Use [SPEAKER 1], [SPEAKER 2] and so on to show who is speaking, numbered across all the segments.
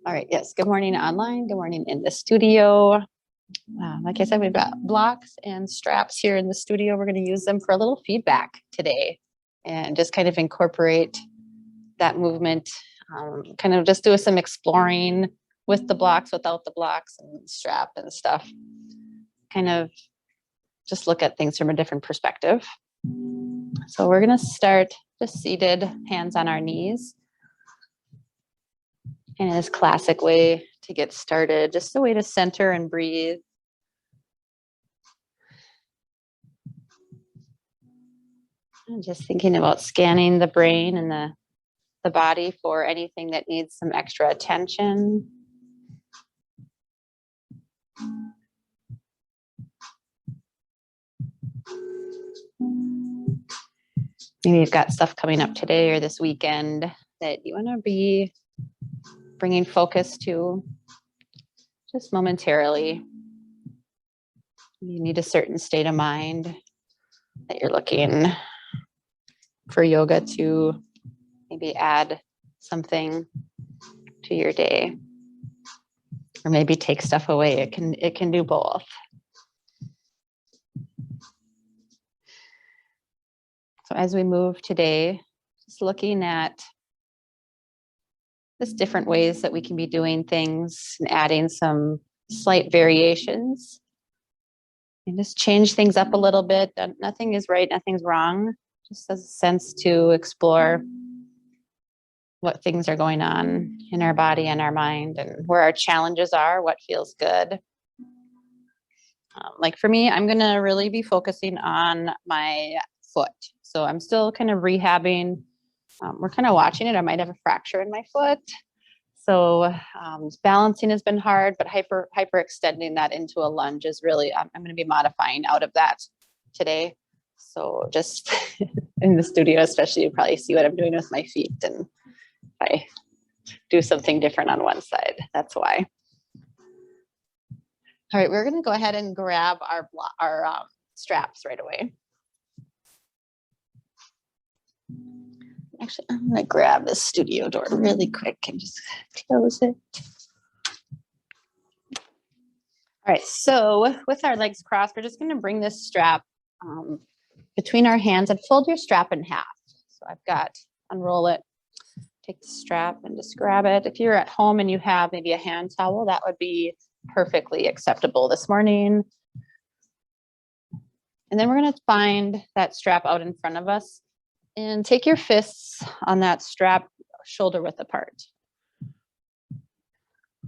[SPEAKER 1] All right, yes, good morning online, good morning in the studio. Like I said, we've got blocks and straps here in the studio. We're going to use them for a little feedback today and just kind of incorporate that movement, kind of just do some exploring with the blocks, without the blocks and strap and stuff. Kind of just look at things from a different perspective. So we're going to start just seated, hands on our knees. In this classic way to get started, just a way to center and breathe. And just thinking about scanning the brain and the body for anything that needs some extra attention. Maybe you've got stuff coming up today or this weekend that you want to be bringing focus to just momentarily. You need a certain state of mind that you're looking for yoga to maybe add something to your day, or maybe take stuff away. It can do both. So as we move today, just looking at just different ways that we can be doing things and adding some slight variations and just change things up a little bit. Nothing is right, nothing's wrong. Just as a sense to explore what things are going on in our body and our mind and where our challenges are, what feels good. Like for me, I'm going to really be focusing on my foot. So I'm still kind of rehabbing. We're kind of watching it. I might have a fracture in my foot. So balancing has been hard, but hyperextending that into a lunge is really, I'm going to be modifying out of that today. So just in the studio, especially, you probably see what I'm doing with my feet. And if I do something different on one side, that's why. All right, we're going to go ahead and grab our straps right away. Actually, I'm going to grab the studio door really quick and just close it. All right, so with our legs crossed, we're just going to bring this strap between our hands and fold your strap in half. So I've got, unroll it, take the strap and just grab it. If you're at home and you have maybe a hand towel, that would be perfectly acceptable this morning. And then we're going to find that strap out in front of us. And take your fists on that strap shoulder width apart.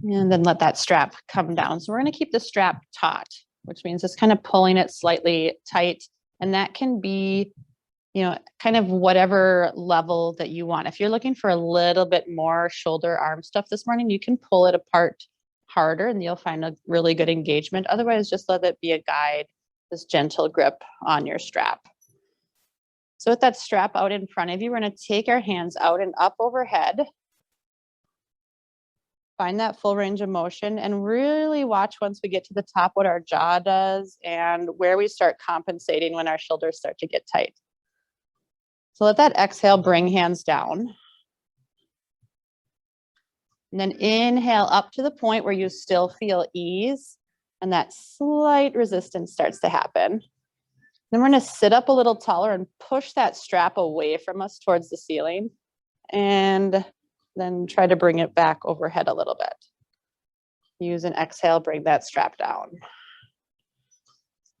[SPEAKER 1] And then let that strap come down. So we're going to keep the strap taut, which means just kind of pulling it slightly tight. And that can be, kind of whatever level that you want. If you're looking for a little bit more shoulder arm stuff this morning, you can pull it apart harder and you'll find a really good engagement. Otherwise, just let it be a guide, this gentle grip on your strap. So with that strap out in front of you, we're going to take our hands out and up overhead. Find that full range of motion and really watch once we get to the top what our jaw does and where we start compensating when our shoulders start to get tight. So let that exhale bring hands down. And then inhale up to the point where you still feel ease and that slight resistance starts to happen. Then we're going to sit up a little taller and push that strap away from us towards the ceiling. And then try to bring it back overhead a little bit. Use an exhale, bring that strap down.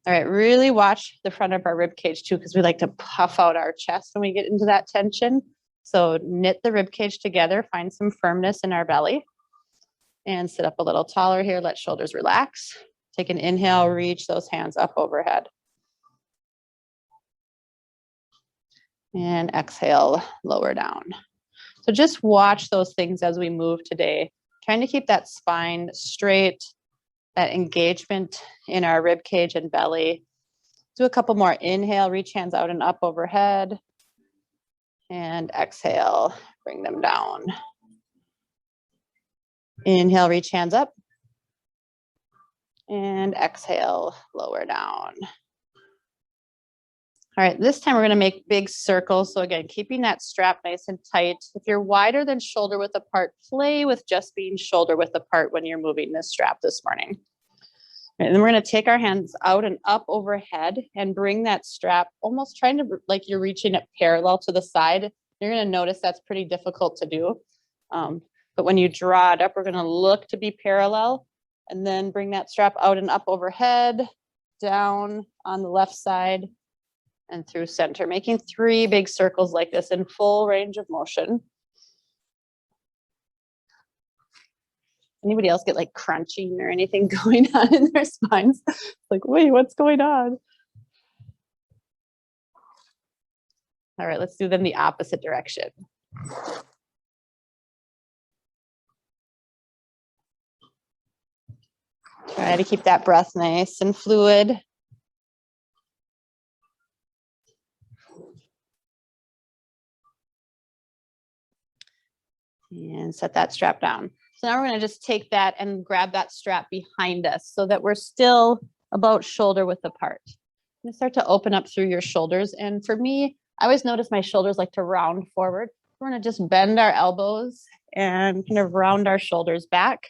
[SPEAKER 1] All right, really watch the front of our rib cage too, because we like to puff out our chest when we get into that tension. So knit the rib cage together, find some firmness in our belly. And sit up a little taller here, let shoulders relax. Take an inhale, reach those hands up overhead. And exhale, lower down. So just watch those things as we move today, trying to keep that spine straight, that engagement in our rib cage and belly. Do a couple more. Inhale, reach hands out and up overhead. And exhale, bring them down. Inhale, reach hands up. And exhale, lower down. All right, this time we're gonna make big circles. So again, keeping that strap nice and tight. If you're wider than shoulder width apart, play with just being shoulder width apart when you're moving this strap this morning. And then we're gonna take our hands out and up overhead and bring that strap almost trying to, like you're reaching it parallel to the side. You're gonna notice that's pretty difficult to do. But when you draw it up, we're gonna look to be parallel and then bring that strap out and up overhead, down on the left side and through center, making 3 big circles like this in full range of motion. Anybody else get like crunching or anything going on in their spines? Like, wait, what's going on? All right, let's do them the opposite direction. Try to keep that breath nice and fluid. And set that strap down. So now we're going to just take that and grab that strap behind us so that we're still about shoulder width apart. You start to open up through your shoulders. And for me, I always notice my shoulders like to round forward. We're going to just bend our elbows and kind of round our shoulders back.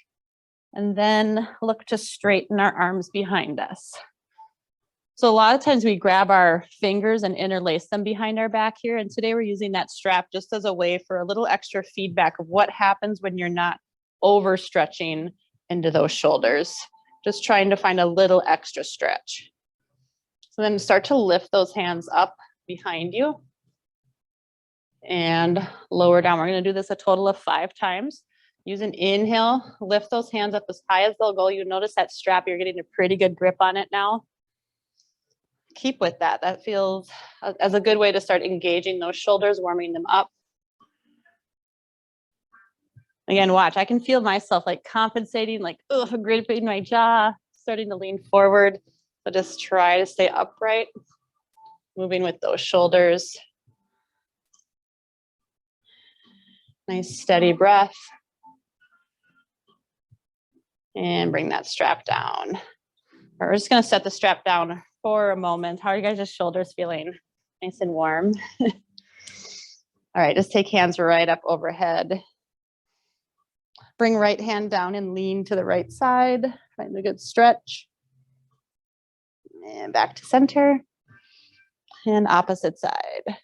[SPEAKER 1] And then look to straighten our arms behind us. So a lot of times we grab our fingers and interlace them behind our back here. And today we're using that strap just as a way for a little extra feedback of what happens when you're not overstretching into those shoulders. Just trying to find a little extra stretch. So then start to lift those hands up behind you and lower down. We're going to do this a total of 5 times. Use an inhale, lift those hands up as high as they'll go. You notice that strap, you're getting a pretty good grip on it now. Keep with that. That feels as a good way to start engaging those shoulders, warming them up. Again, watch, I can feel myself like compensating, like, gripping my jaw, starting to lean forward. So just try to stay upright, moving with those shoulders. Nice steady breath. And bring that strap down. We're just gonna set the strap down for a moment. How are you guys' shoulders feeling? Nice and warm. All right, just take hands right up overhead. Bring right hand down and lean to the right side. Find a good stretch. And back to center. And opposite side. Let's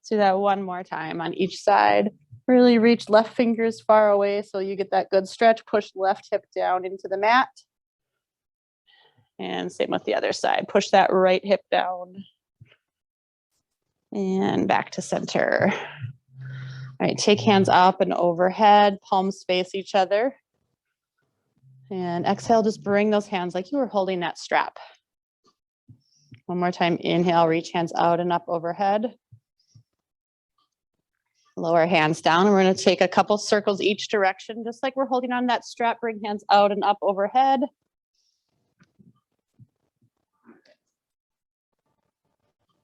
[SPEAKER 1] do that one more time on each side. Really reach left fingers far away so you get that good stretch. Push left hip down into the mat. And same with the other side. Push that right hip down. And back to center. All right, take hands up and overhead, palms face each other. And exhale, just bring those hands like you were holding that strap. One more time, inhale, reach hands out and up overhead. Lower hands down. We're going to take a couple circles each direction, just like we're holding on that strap. Bring hands out and up overhead.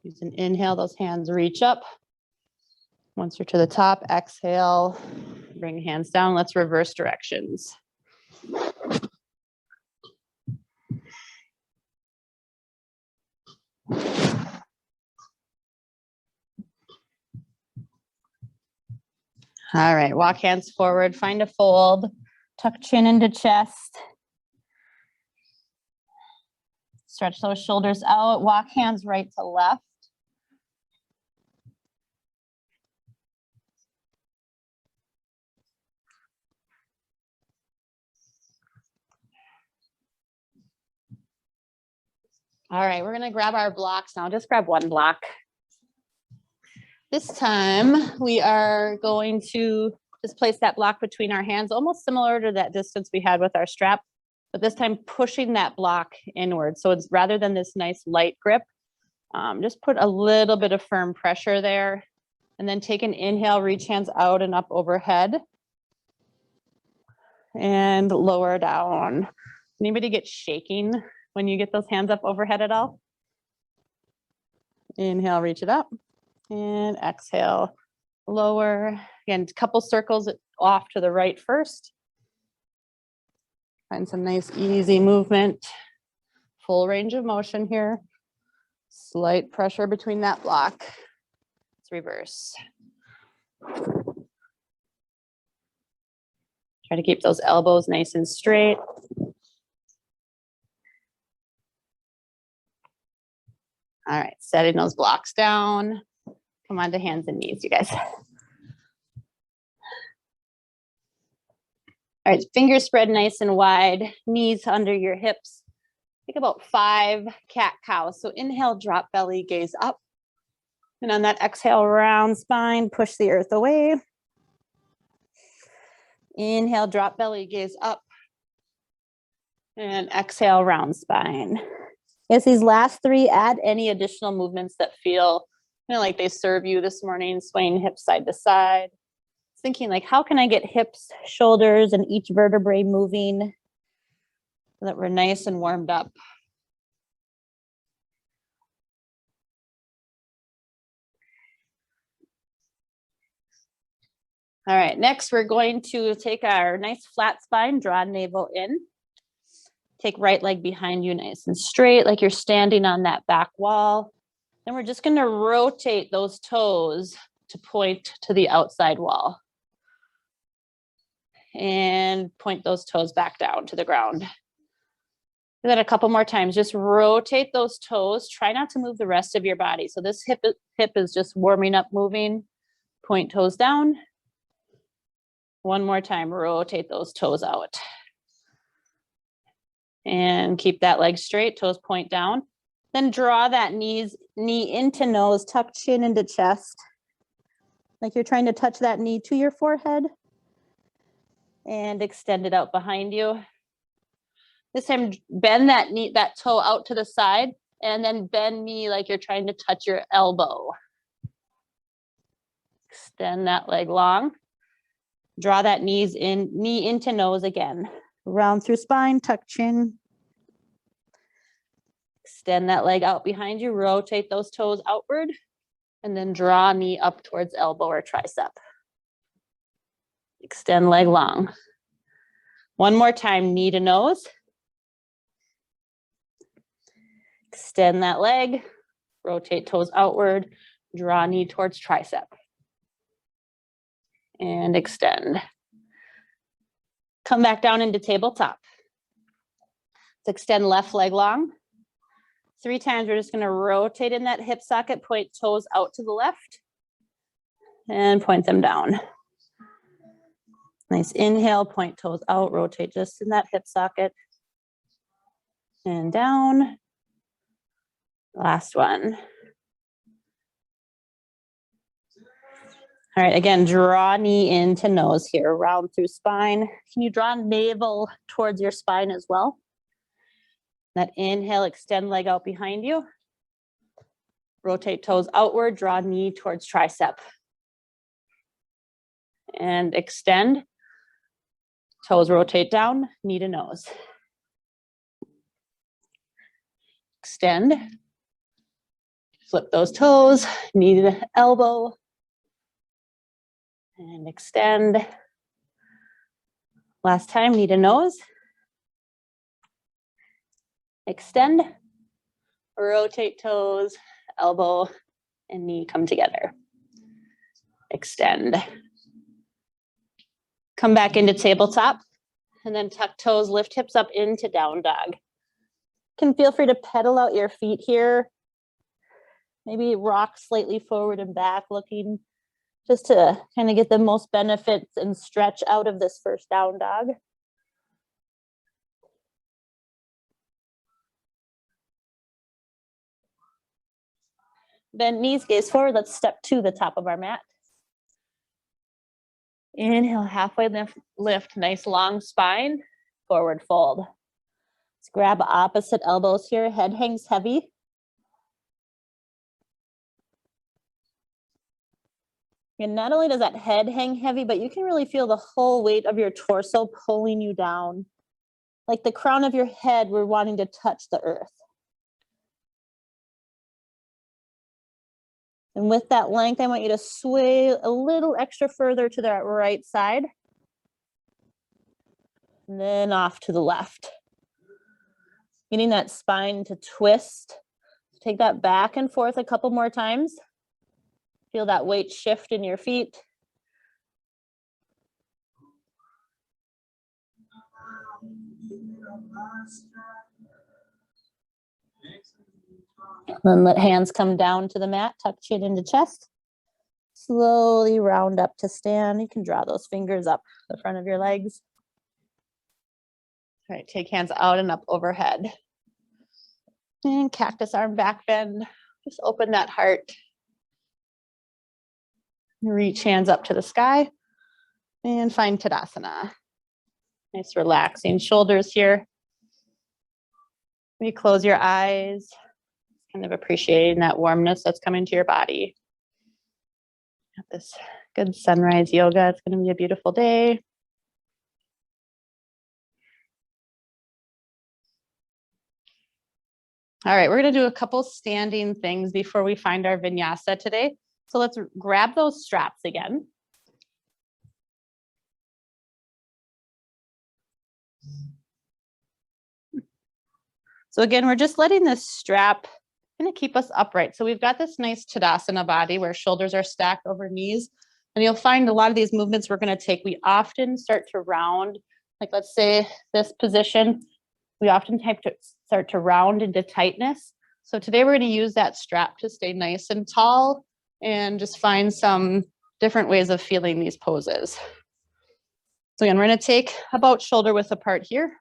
[SPEAKER 1] Use an inhale, those hands reach up. Once you're to the top, exhale, bring hands down. Let's reverse directions. All right, walk hands forward, find a fold, tuck chin into chest. Stretch those shoulders out, walk hands right to left. All right, we're gonna grab our blocks now. Just grab one block. This time we are going to just place that block between our hands, almost similar to that distance we had with our strap, but this time pushing that block inward. So it's rather than this nice light grip, just put a little bit of firm pressure there. And then take an inhale, reach hands out and up overhead. And lower down. Anybody get shaking when you get those hands up overhead at all? Inhale, reach it up. And exhale, lower. Again, a couple circles off to the right first. Find some nice easy movement. Full range of motion here. Slight pressure between that block. Let's reverse. Try to keep those elbows nice and straight. All right, setting those blocks down. Come on to hands and knees, you guys. All right, fingers spread nice and wide, knees under your hips. Take about 5 cat-cows. So inhale, drop belly, gaze up. And on that exhale, round spine, push the earth away. Inhale, drop belly, gaze up. And exhale, round spine. As these last 3, add any additional movements that feel like they serve you this morning, swaying hips side to side. Thinking like, how can I get hips, shoulders, and each vertebrae moving so that we're nice and warmed up. All right, next we're going to take our nice flat spine, draw navel in. Take right leg behind you nice and straight, like you're standing on that back wall. Then we're just gonna rotate those toes to point to the outside wall. And point those toes back down to the ground. Do that a couple more times. Just rotate those toes. Try not to move the rest of your body. So this hip is just warming up, moving. Point toes down. One more time, rotate those toes out. And keep that leg straight, toes point down. Then draw that knee into nose, tuck chin into chest. Like you're trying to touch that knee to your forehead. And extend it out behind you. This time, bend that toe out to the side, and then bend knee like you're trying to touch your elbow. Extend that leg long. Draw that knee into nose again. Round through spine, tuck chin. Extend that leg out behind you, rotate those toes outward, and then draw knee up towards elbow or tricep. Extend leg long. One more time, knee to nose. Extend that leg, rotate toes outward, draw knee towards tricep. And extend. Come back down into tabletop. Let's extend left leg long. 3 times, we're just gonna rotate in that hip socket, point toes out to the left, and point them down. Nice inhale, point toes out, rotate just in that hip socket. And down. Last one. All right, again, draw knee into nose here, round through spine. Can you draw navel towards your spine as well? That inhale, extend leg out behind you. Rotate toes outward, draw knee towards tricep. And extend. Toes rotate down, knee to nose. Extend. Flip those toes, knee to elbow. And extend. Last time, knee to nose. Extend. Rotate toes, elbow, and knee come together. Extend. Come back into tabletop, and then tuck toes, lift hips up into down dog. You can feel free to pedal out your feet here. Maybe rock slightly forward and back looking, just to kind of get the most benefits and stretch out of this first down dog. Bend knees, gaze forward. Let's step to the top of our mat. Inhale, halfway lift, nice long spine, forward fold. Let's grab opposite elbows here, head hangs heavy. And not only does that head hang heavy, but you can really feel the whole weight of your torso pulling you down. Like the crown of your head, we're wanting to touch the earth. And with that length, I want you to sway a little extra further to that right side. And then off to the left. Getting that spine to twist
[SPEAKER 2] Take that back and forth a couple more times. Feel that weight shift in your feet. Then let hands come down to the mat, tuck chin into chest. Slowly round up to stand. You can draw those fingers up the front of your legs. All right, take hands out and up overhead. And cactus arm back bend. Just open that heart. Reach hands up to the sky and find Tadasana. Nice relaxing shoulders here. You close your eyes, kind of appreciating that warmness that's coming to your body. Got this good sunrise yoga. It's going to be a beautiful day. All right, we're going to do a couple standing things before we find our vinyasa today. So let's grab those straps again. So again, we're just letting this strap kind of keep us upright. So we've got this nice Tadasana body where shoulders are stacked over knees. And you'll find a lot of these movements we're going to take, we often start to round, like let's say this position, we often start to round into tightness. So today we're going to use that strap to stay nice and tall and just find some different ways of feeling these poses. So again, we're going to take about shoulder width apart here.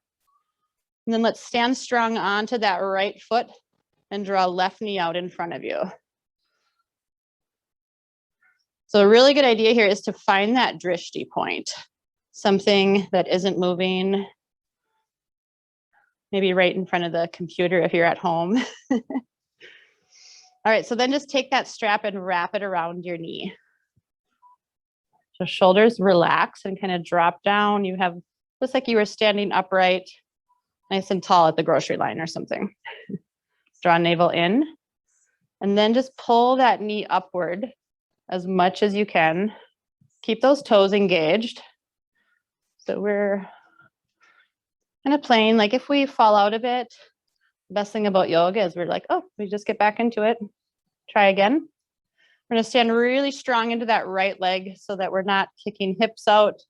[SPEAKER 2] And then let's stand strong onto that right foot and draw left knee out in front of you. So a really good idea here is to find that drishti point, something that isn't moving, maybe right in front of the computer if you're at home. All right, so then just take that strap and wrap it around your knee. So shoulders relax and kind of drop down. You have, looks like you were standing upright, nice and tall at the grocery line or something. Draw navel in, and then just pull that knee upward as much as you can. Keep those toes engaged. So we're kind of playing, like if we fall out a bit, the best thing about yoga is we're like, oh, we just get back into it. Try again. We're gonna stand really strong into that right leg so that we're not kicking hips out.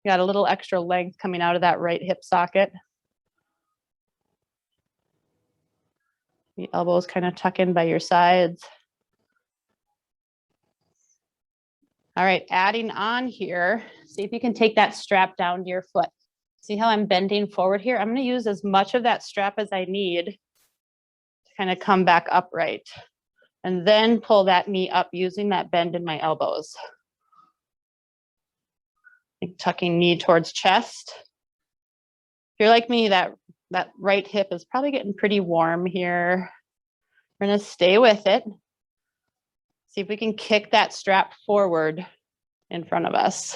[SPEAKER 2] You got a little extra length coming out of that right hip socket. The elbows kind of tuck in by your sides. All right, adding on here, see if you can take that strap down to your foot. See how I'm bending forward here? I'm going to use as much of that strap as I need to kind of come back upright. And then pull that knee up using that bend in my elbows. Tucking knee towards chest. If you're like me, that right hip is probably getting pretty warm here. We're going to stay with it. See if we can kick that strap forward in front of us.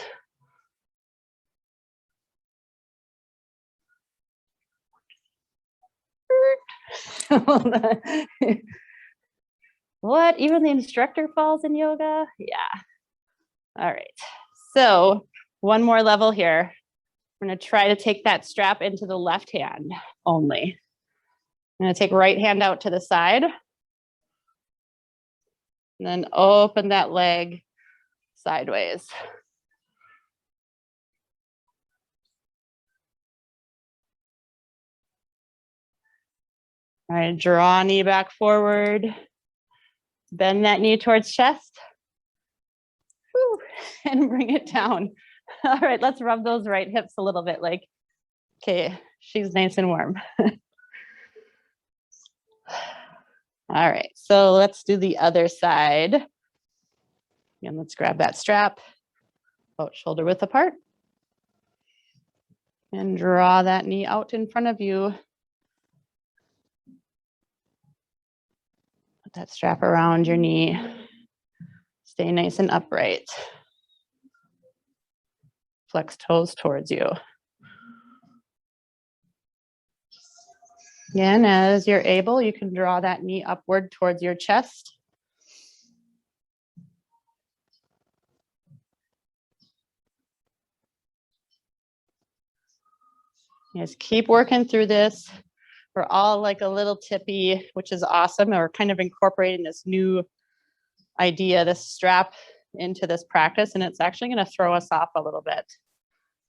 [SPEAKER 2] What? Even the instructor falls in yoga? Yeah. All right. So one more level here. We're going to try to take that strap into the left hand only. I'm going to take right hand out to the side. And then open that leg sideways. All right, draw knee back forward. Bend that knee towards chest. Whew, and bring it down. All right, let's rub those right hips a little bit like, okay, she's nice and warm. All right, so let's do the other side. And let's grab that strap, about shoulder width apart. And draw that knee out in front of you. Put that strap around your knee. Stay nice and upright. Flex toes towards you. Again, as you're able, you can draw that knee upward towards your chest. Just keep working through this. We're all like a little tippy, which is awesome. And we're kind of incorporating this new idea, this strap into this practice, and it's actually going to throw us off a little bit.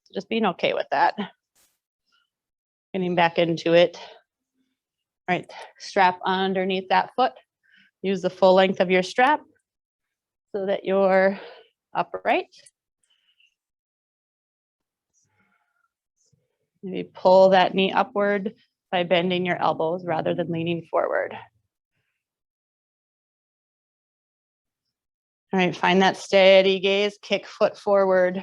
[SPEAKER 2] So just being okay with that. Getting back into it. All right, strap underneath that foot. Use the full length of your strap so that you're upright. Maybe pull that knee upward by bending your elbows rather than leaning forward. All right, find that steady gaze, kick foot forward.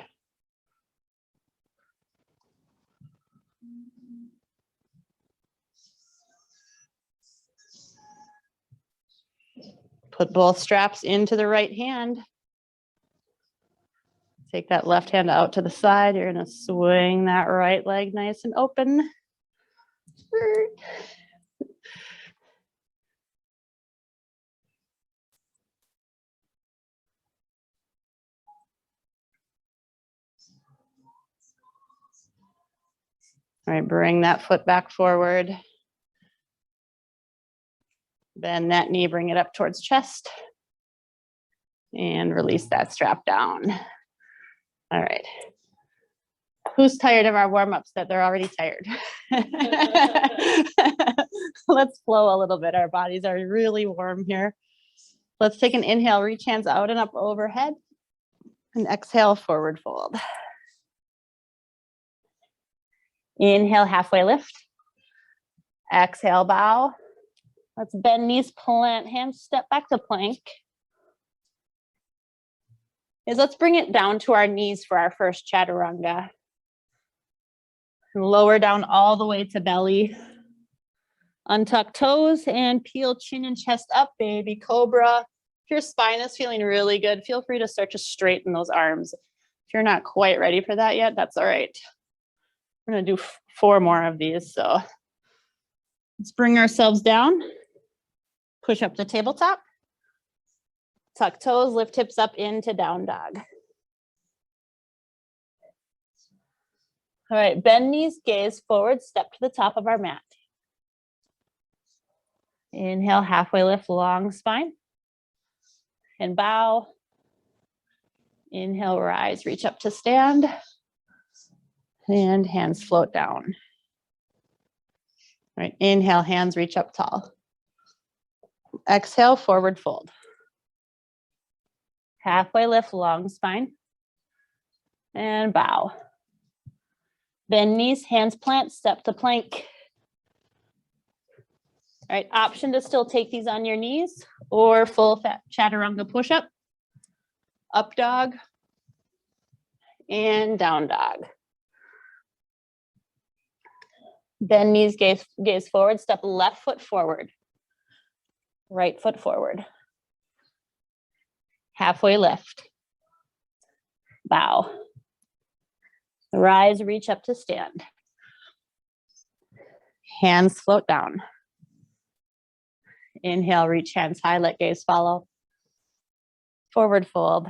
[SPEAKER 2] Put both straps into the right hand. Take that left hand out to the side. You're gonna swing that right leg nice and open. All right, bring that foot back forward. Bend that knee, bring it up towards chest. And release that strap down. All right. Who's tired of our warm-ups that they're already tired? Let's flow a little bit. Our bodies are really warm here. Let's take an inhale, reach hands out and up overhead. And exhale, forward fold. Inhale, halfway lift. Exhale, bow. Let's bend knees, plant hands, step back to plank. Let's bring it down to our knees for our first chaturanga. Lower down all the way to belly. Untuck toes and peel chin and chest up, baby cobra. If your spine is feeling really good, feel free to start to straighten those arms. If you're not quite ready for that yet, that's all right. We're gonna do 4 more of these, so let's bring ourselves down. Push up to tabletop. Tuck toes, lift hips up into down dog. All right, bend knees, gaze forward, step to the top of our mat. Inhale, halfway lift, long spine. And bow. Inhale, rise, reach up to stand. And hands float down. All right, inhale, hands reach up tall. Exhale, forward fold. Halfway lift, long spine. And bow. Bend knees, hands plant, step to plank. All right, option to still take these on your knees or full fat chaturanga push-up, up dog, and down dog. Bend knees, gaze forward, step left foot forward, right foot forward. Halfway lift, bow. Rise, reach up to stand. Hands float down. Inhale, reach hands high, let gaze follow. Forward fold.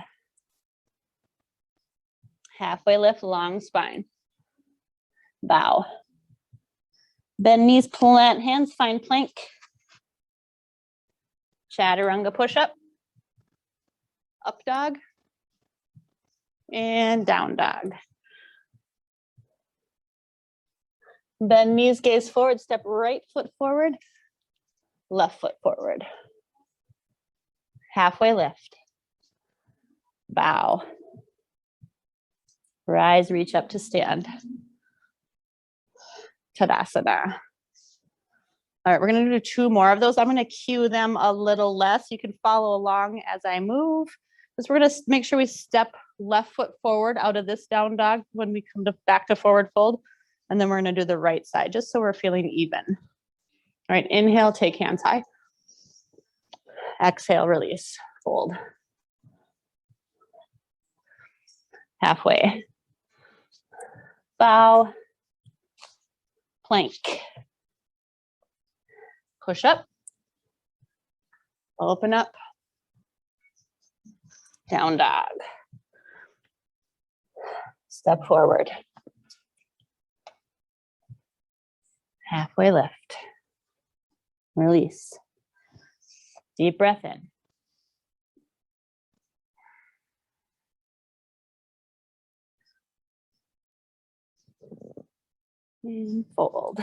[SPEAKER 2] Halfway lift, long spine. Bow. Bend knees, plant hands, find plank. Chaturanga push-up. Up dog. And down dog. Bend knees, gaze forward, step right foot forward, left foot forward. Halfway lift. Bow. Rise, reach up to stand. Tadasana. All right, we're gonna do 2 more of those. I'm gonna cue them a little less. You can follow along as I move. Because we're gonna make sure we step left foot forward out of this down dog when we come back to forward fold. And then we're gonna do the right side, just so we're feeling even. All right, inhale, take hands high. Exhale, release, fold. Halfway. Bow. Plank. Push up. Open up. Down dog. Step forward. Halfway lift. Release. Deep breath in. And fold.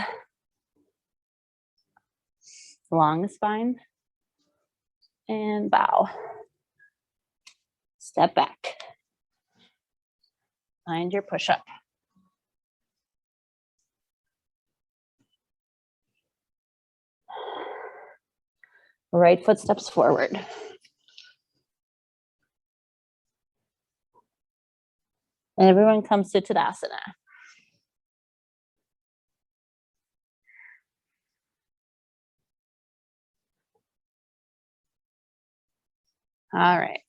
[SPEAKER 2] Long spine. And bow. Step back. Find your push-up. Right foot steps forward. And everyone comes to Tadasana. All right.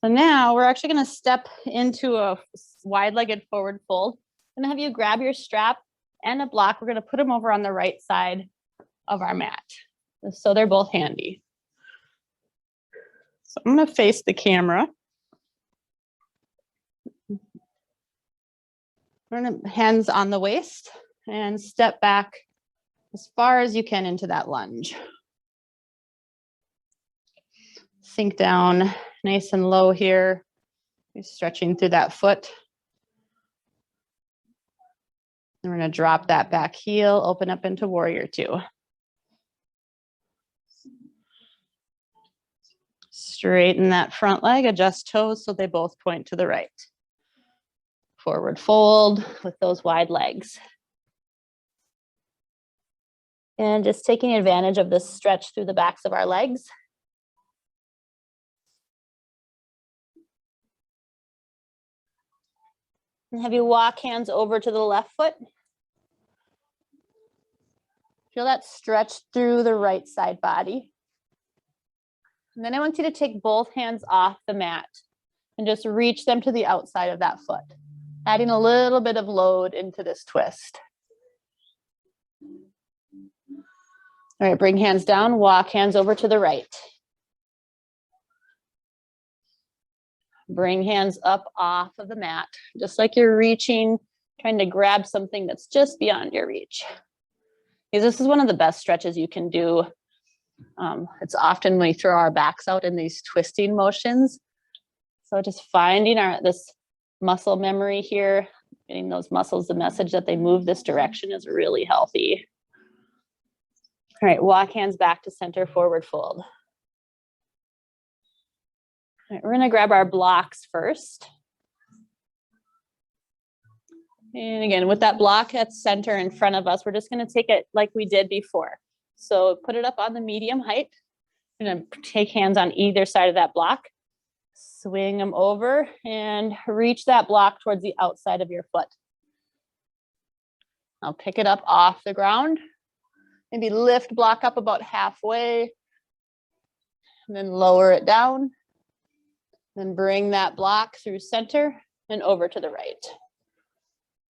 [SPEAKER 2] So now we're actually going to step into a wide-legged forward fold. I'm going to have you grab your strap and a block. We're going to put them over on the right side of our mat, so they're both handy. So I'm going to face the camera. We're going to hands on the waist and step back as far as you can into that lunge. Sink down nice and low here. You're stretching through that foot. And we're going to drop that back heel, open up into warrior two. Straighten that front leg, adjust toes so they both point to the right. Forward fold with those wide legs. And just taking advantage of this stretch through the backs of our legs. And have you walk hands over to the left foot. Feel that stretch through the right side body. And then I want you to take both hands off the mat and just reach them to the outside of that foot, adding a little bit of load into this twist. All right, bring hands down, walk hands over to the right. Bring hands up off of the mat, just like you're reaching, trying to grab something that's just beyond your reach. Because this is one of the best stretches you can do. It's often we throw our backs out in these twisting motions. So just finding this muscle memory here, getting those muscles the message that they move this direction is really healthy. All right, walk hands back to center, forward fold. All right, we're going to grab our blocks first. And again, with that block at center in front of us, we're just going to take it like we did before. So put it up on the medium height. We're going to take hands on either side of that block. Swing them over and reach that block towards the outside of your foot. I'll pick it up off the ground. Maybe lift block up about halfway. And then lower it down. Then bring that block through center and over to the right.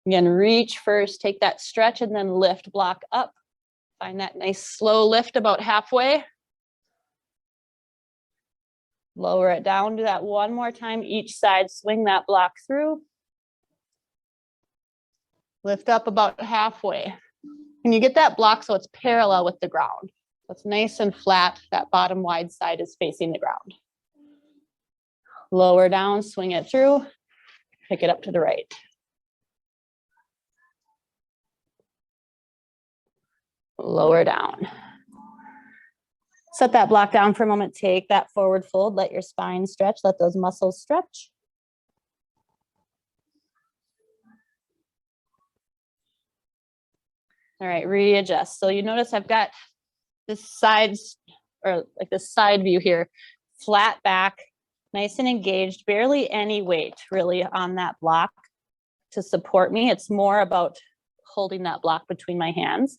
[SPEAKER 2] Again, reach first, take that stretch, and then lift block up. Find that nice slow lift about halfway. Lower it down, do that one more time each side, swing that block through. Lift up about halfway. And you get that block so it's parallel with the ground. So it's nice and flat, that bottom wide side is facing the ground. Lower down, swing it through, pick it up to the right. Lower down. Set that block down for a moment, take that forward fold, let your spine stretch, let those muscles stretch. All right, readjust. So you notice I've got this sides, or like this side view here, flat back, nice and engaged, barely any weight really on that block to support me. It's more about holding that block between my hands.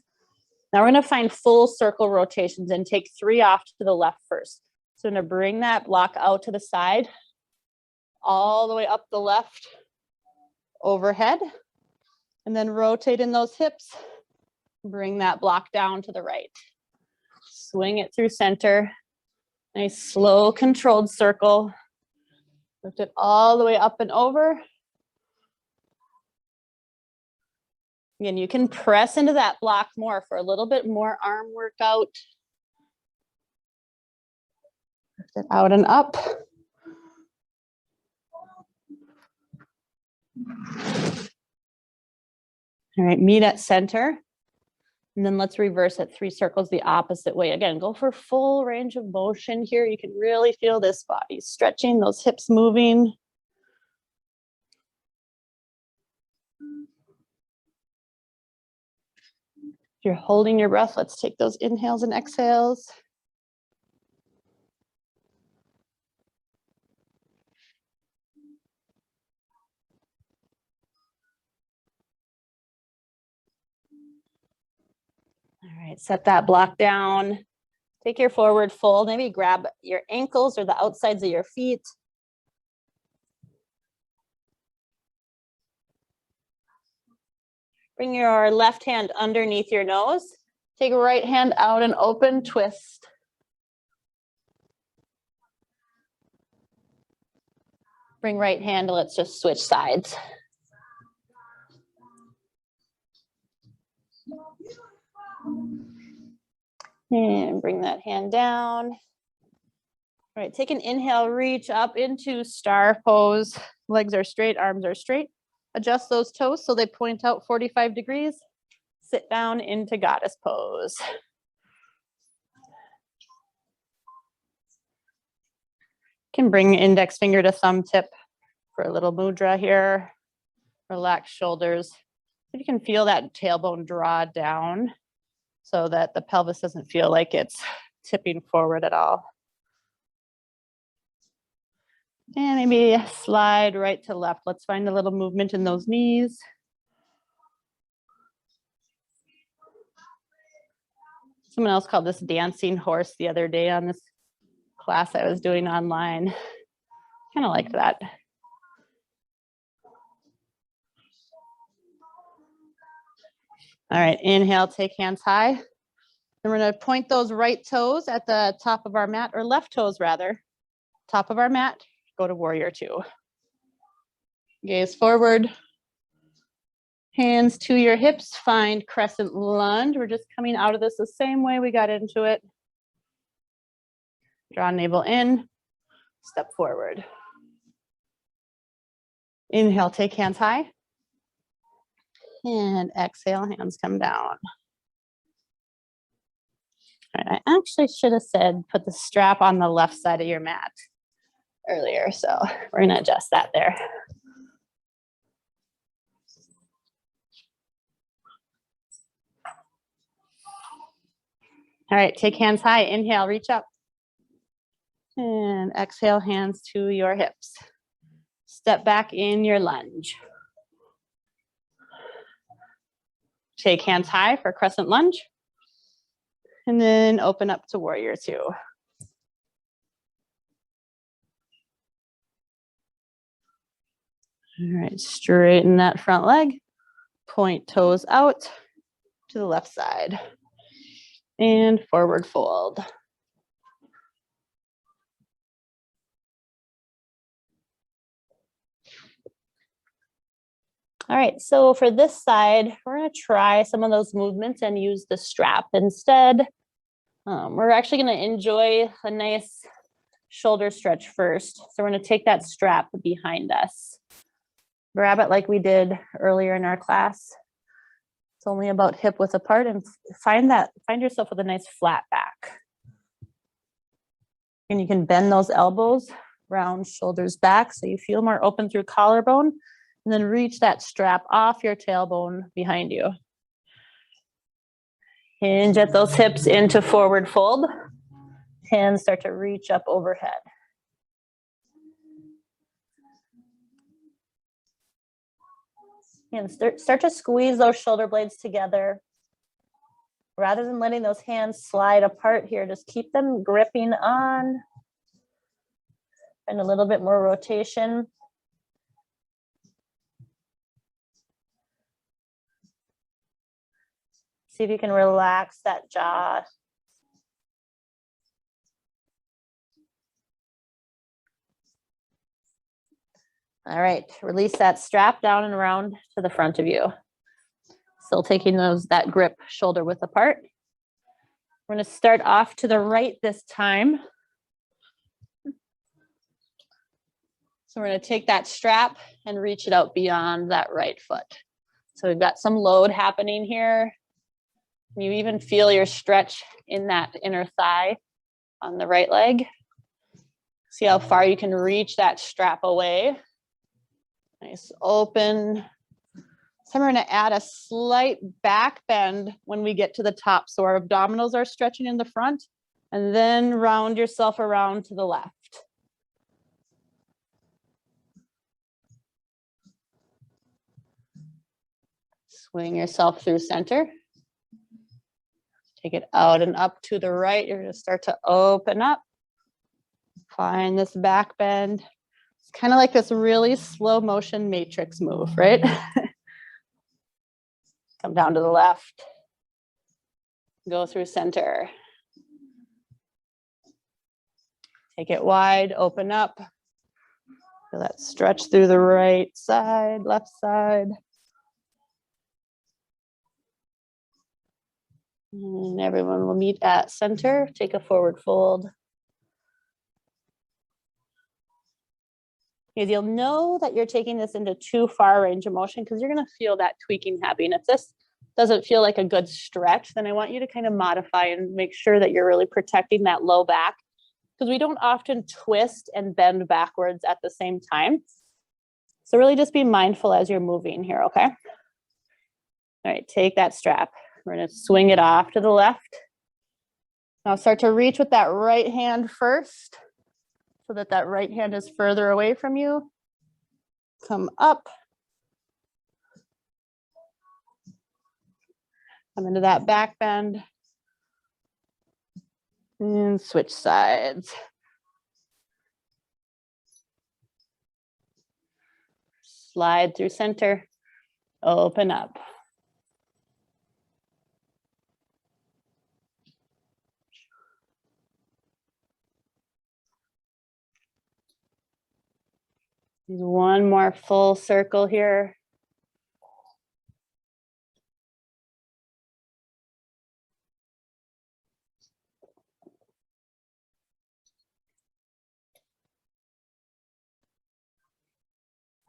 [SPEAKER 2] Now we're going to find full circle rotations and take 3 off to the left first. So I'm going to bring that block out to the side, all the way up the left, overhead, and then rotate in those hips. Bring that block down to the right. Swing it through center. Nice, slow, controlled circle. Lift it all the way up and over. Again, you can press into that block more for a little bit more arm workout. Lift it out and up. All right, meet at center. And then let's reverse it 3 circles the opposite way. Again, go for full range of motion here. You can really feel this body stretching, those hips moving. If you're holding your breath, let's take those inhales and exhales. All right, set that block down. Take your forward fold. Maybe grab your ankles or the outsides of your feet. Bring your left hand underneath your nose. Take your right hand out and open, twist. Bring right hand, let's just switch sides. And bring that hand down. All right, take an inhale, reach up into star pose. Legs are straight, arms are straight. Adjust those toes so they point out 45 degrees. Sit down into goddess pose. Can bring index finger to thumb tip for a little mudra here. Relax shoulders. If you can feel that tailbone draw down so that the pelvis doesn't feel like it's tipping forward at all. And maybe slide right to left. Let's find a little movement in those knees. Someone else called this dancing horse the other day on this class I was doing online. Kind of liked that. All right, inhale, take hands high. Then we're gonna point those right toes at the top of our mat, or left toes rather. Top of our mat, go to warrior 2. Gaze forward. Hands to your hips, find crescent lunge. We're just coming out of this the same way we got into it. Draw navel in, step forward. Inhale, take hands high. And exhale, hands come down. All right, I actually should have said put the strap on the left side of your mat earlier, so we're gonna adjust that there. All right, take hands high, inhale, reach up. And exhale, hands to your hips. Step back in your lunge. Take hands high for crescent lunge. And then open up to warrior 2. All right, straighten that front leg. Point toes out to the left side. And forward fold. All right, so for this side, we're gonna try some of those movements and use the strap instead. We're actually gonna enjoy a nice shoulder stretch first. So we're gonna take that strap behind us. Grab it like we did earlier in our class. It's only about hip width apart, and find yourself with a nice flat back. And you can bend those elbows, round shoulders back so you feel more open through collarbone, and then reach that strap off your tailbone behind you. Hinge at those hips into forward fold. Hands start to reach up overhead. And start to squeeze those shoulder blades together. Rather than letting those hands slide apart here, just keep them gripping on. And a little bit more rotation. See if you can relax that jaw. All right, release that strap down and around to the front of you. Still taking that grip shoulder width apart. We're going to start off to the right this time. So we're going to take that strap and reach it out beyond that right foot. So we've got some load happening here. You even feel your stretch in that inner thigh on the right leg. See how far you can reach that strap away. Nice open. So we're going to add a slight back bend when we get to the top. So our abdominals are stretching in the front, and then round yourself around to the left. Swing yourself through center. Take it out and up to the right. You're going to start to open up. Find this back bend. It's kind of like this really slow motion matrix move, right? Come down to the left. Go through center. Take it wide, open up. Feel that stretch through the right side, left side. And everyone will meet at center. Take a forward fold. Because you'll know that you're taking this into too far range of motion because you're going to feel that tweaking happening. If this doesn't feel like a good stretch, then I want you to kind of modify and make sure that you're really protecting that low back, because we don't often twist and bend backwards at the same time. So really just be mindful as you're moving here, okay? All right, take that strap. We're going to swing it off to the left. Now start to reach with that right hand first so that that right hand is further away from you. Come up. Come into that back bend. And switch sides. Slide through center. Open up. One more full circle here.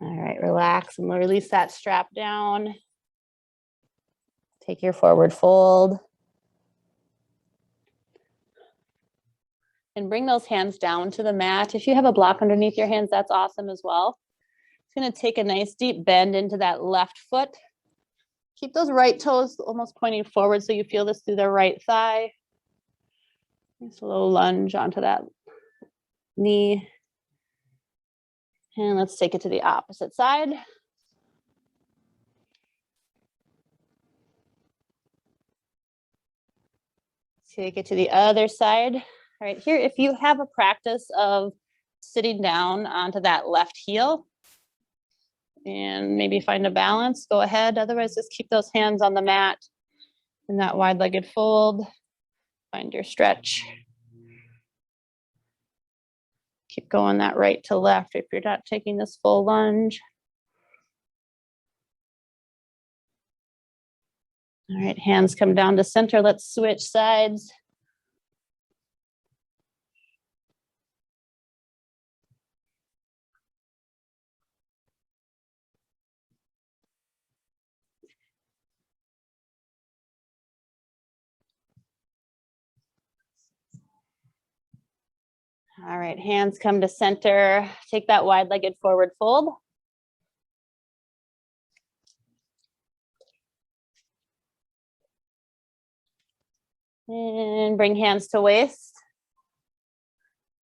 [SPEAKER 2] All right, relax and release that strap down. Take your forward fold. And bring those hands down to the mat. If you have a block underneath your hands, that's awesome as well. It's going to take a nice deep bend into that left foot. Keep those right toes almost pointing forward so you feel this through the right thigh. Just a little lunge onto that knee. And let's take it to the opposite side. Take it to the other side. All right, here, if you have a practice of sitting down onto that left heel and maybe find a balance, go ahead. Otherwise, just keep those hands on the mat in that wide-legged fold. Find your stretch. Keep going that right to left if you're not taking this full lunge. All right, hands come down to center. Let's switch sides. All right, hands come to center. Take that wide-legged forward fold. And bring hands to waist.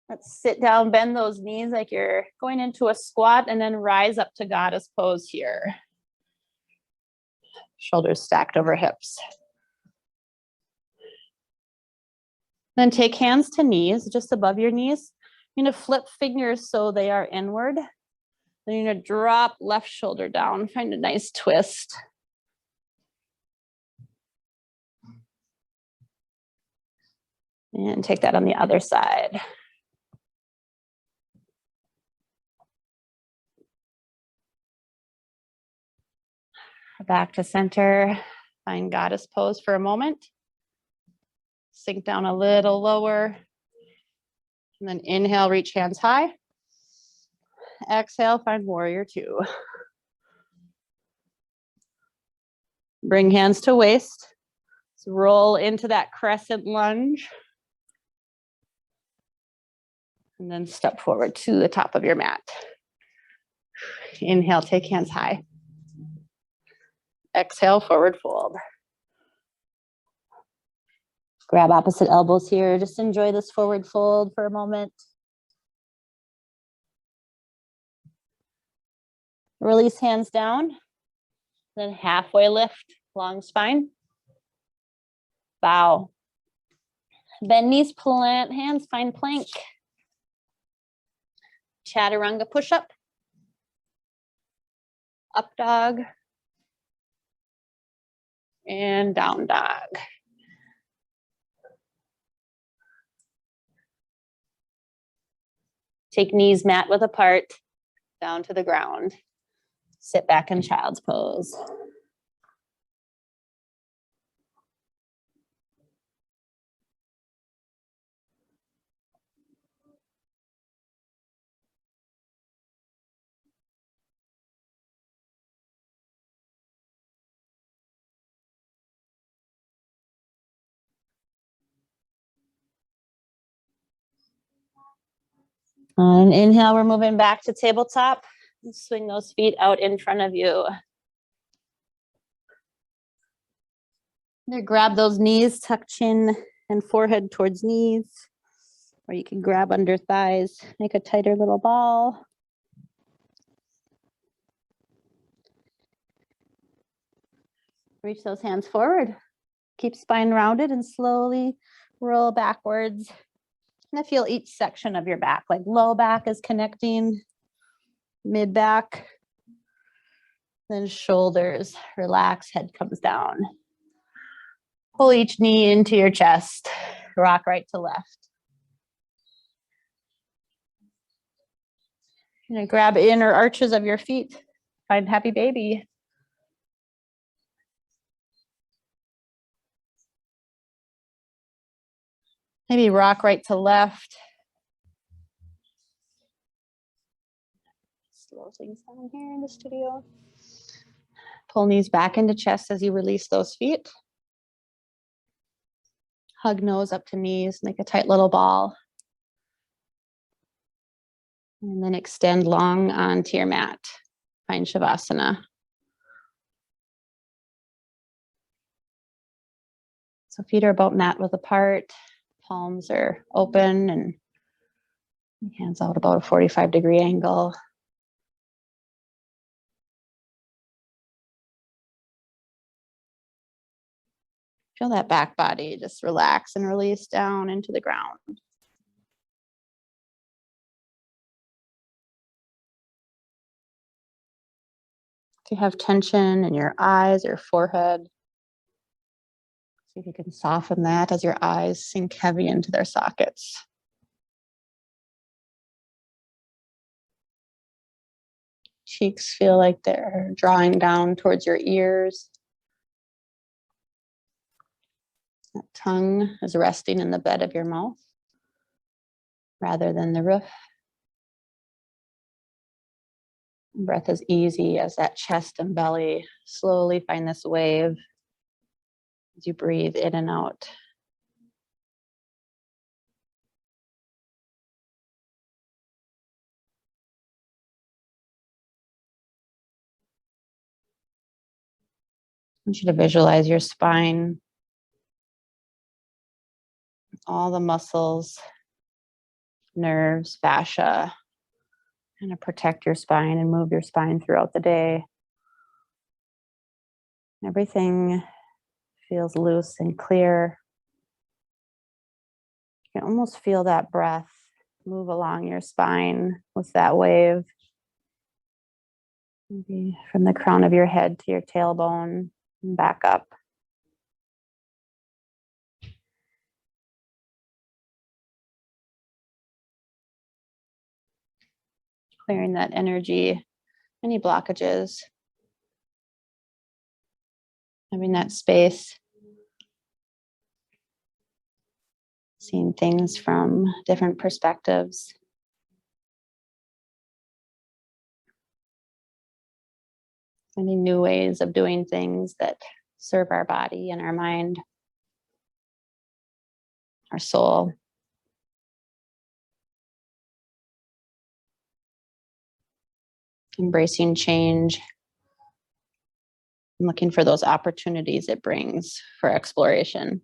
[SPEAKER 2] Let's sit down, bend those knees like you're going into a squat, and then rise up to goddess pose here. Shoulders stacked over hips. Then take hands to knees, just above your knees. You're going to flip fingers so they are inward. Then you're going to drop left shoulder down. Find a nice twist. And take that on the other side. Back to center. Find goddess pose for a moment. Sink down a little lower. And then inhale, reach hands high. Exhale, find warrior two. Bring hands to waist. So roll into that crescent lunge. And then step forward to the top of your mat. Inhale, take hands high. Exhale, forward fold. Grab opposite elbows here. Just enjoy this forward fold for a moment. Release hands down. Then halfway lift, long spine. Bow. Bend knees, plant hands, find plank. Chaturanga push-up. Up dog. And down dog. Take knees mat width apart, down to the ground. Sit back in child's pose. On inhale, we're moving back to tabletop. Swing those feet out in front of you. Grab those knees, tuck chin and forehead towards knees. Or you can grab under thighs, make a tighter little ball. Reach those hands forward. Keep spine rounded and slowly roll backwards. And feel each section of your back, like low back is connecting, mid back, then shoulders, relax, head comes down. Pull each knee into your chest, rock right to left. You're gonna grab inner arches of your feet, find happy baby. Maybe rock right to left. Slow things down here in the studio. Pull knees back into chest as you release those feet. Hug nose up to knees, make a tight little ball. And then extend long onto your mat. Find Shavasana. So feet are about mat width apart. Palms are open and hands out about a 45-degree angle. Feel that back body just relax and release down into the ground. If you have tension in your eyes or forehead, see if you can soften that as your eyes sink heavy into their sockets. Cheeks feel like they're drawing down towards your ears. That tongue is resting in the bed of your mouth rather than the roof. Breath is easy as that chest and belly slowly find this wave as you breathe in and out. I want you to visualize your spine, all the muscles, nerves, fascia, kind of protect your spine and move your spine throughout the day. Everything feels loose and clear. You can almost feel that breath move along your spine with that wave. Maybe from the crown of your head to your tailbone and back up. Clearing that energy, any blockages.
[SPEAKER 1] Having that space, seeing things from different perspectives. Finding new ways of doing things that serve our body and our mind, our soul. Embracing change and looking for those opportunities it brings for exploration.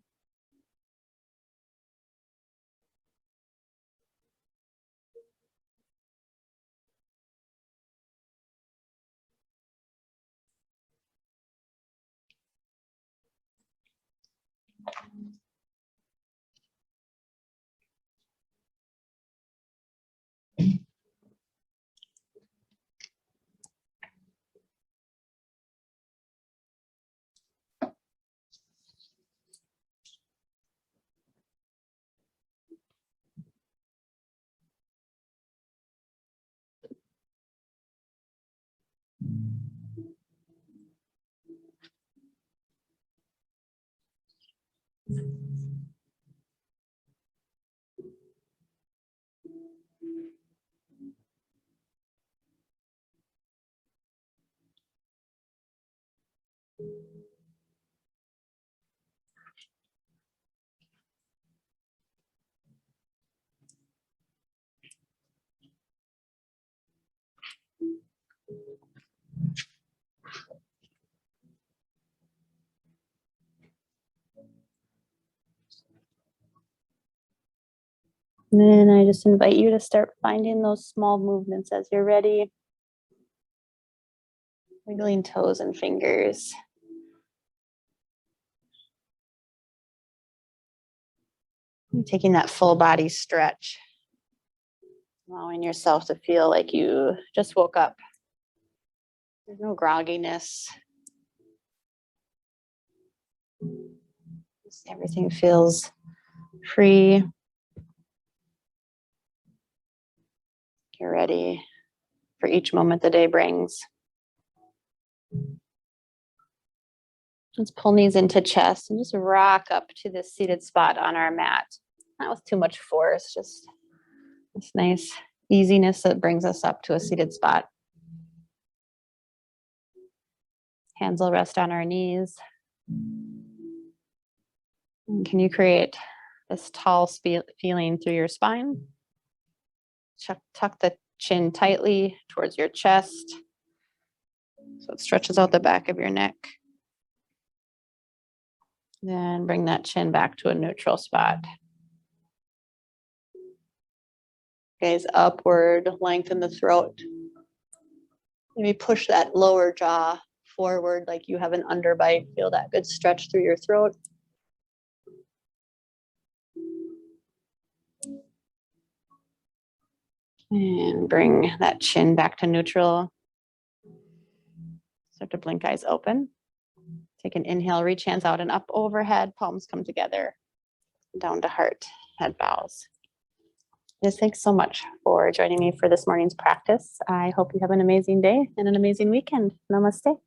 [SPEAKER 1] And then I just invite you to start finding those small movements as you're ready. Wiggling toes and fingers. And taking that full body stretch. Allowing yourself to feel like you just woke up. There's no grogginess. Just everything feels free. You're ready for each moment the day brings. Let's pull knees into chest and just rock up to this seated spot on our mat. Not with too much force, just this nice easiness that brings us up to a seated spot. Hands will rest on our knees. And can you create this tall feeling through your spine? Tuck the chin tightly towards your chest so it stretches out the back of your neck. Then bring that chin back to a neutral spot. Gaze upward, lengthen the throat. Maybe push that lower jaw forward like you have an underbite. Feel that good stretch through your throat. And bring that chin back to neutral. Start to blink eyes open. Take an inhale, reach hands out and up overhead. Palms come together. Down to heart, head bows. Yes, thanks so much for joining me for this morning's practice. I hope you have an amazing day and an amazing weekend. Namaste.